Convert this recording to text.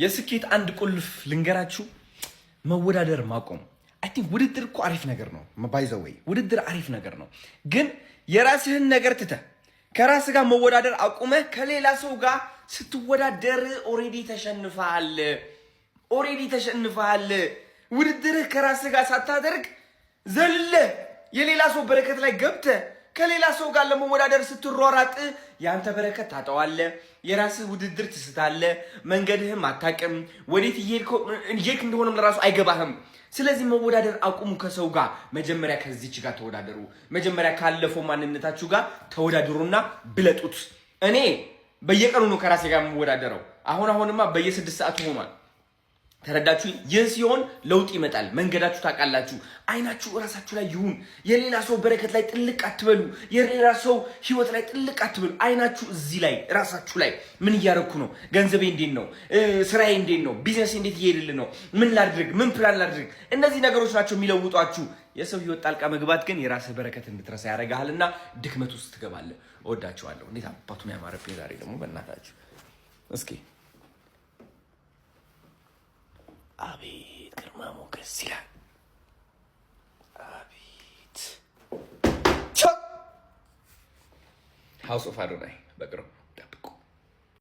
የስኬት አንድ ቁልፍ ልንገራችሁ፣ መወዳደር ማቆም። አይ ቲንክ ውድድር እኮ አሪፍ ነገር ነው። ባይ ዘ ዌይ ውድድር አሪፍ ነገር ነው፣ ግን የራስህን ነገር ትተህ ከራስህ ጋር መወዳደር አቁመህ ከሌላ ሰው ጋር ስትወዳደር ኦሬዲ ተሸንፈሃል። ውድድርህ ከራስህ ጋር ሳታደርግ ዘለህ የሌላ ሰው በረከት ላይ ገብተህ ከሌላ ሰው ጋር ለመወዳደር ስትሯራጥ ያንተ በረከት ታጠዋለህ። የራስህ ውድድር ትስታለህ። መንገድህም አታውቅም። ወዴት እየሄድክ እንደሆነም ለራሱ አይገባህም። ስለዚህ መወዳደር አቁሙ ከሰው ጋር። መጀመሪያ ከዚች ጋር ተወዳደሩ። መጀመሪያ ካለፈው ማንነታችሁ ጋር ተወዳደሩና ብለጡት። እኔ በየቀኑ ነው ከራሴ ጋር የምወዳደረው። አሁንማ በየ6 ሰዓቱ ሆኗል። ተረዳችሁ? ይህ ሲሆን ለውጥ ይመጣል። መንገዳችሁ ታውቃላችሁ። አይናችሁ ራሳችሁ ላይ ይሁን። የሌላ ሰው በረከት ላይ ጥልቅ አትበሉ። የሌላ ሰው ህይወት ላይ ጥልቅ አትበሉ። አይናችሁ እዚህ ላይ ራሳችሁ ላይ ምን እያደረኩ ነው? ገንዘቤ እንዴት ነው? ስራዬ እንዴት ነው? ቢዝነስ እንዴት እየሄድልኝ ነው? ምን ላድርግ? ምን ፕላን ላድርግ? እነዚህ ነገሮች ናቸው የሚለውጧችሁ። የሰው ህይወት ጣልቃ መግባት ግን የራስህ በረከት እንድትረሳ ያደርግሃልና ድክመት ውስጥ ትገባለህ። እወዳችኋለሁ። እንዴት አባቱን ያማረብኝ ዛሬ ደግሞ በእናታችሁ እስኪ አቤት ግርማ ሞገስ ይላል። አቤት ሃውስ ኦፍ አዶናይ በቅርቡ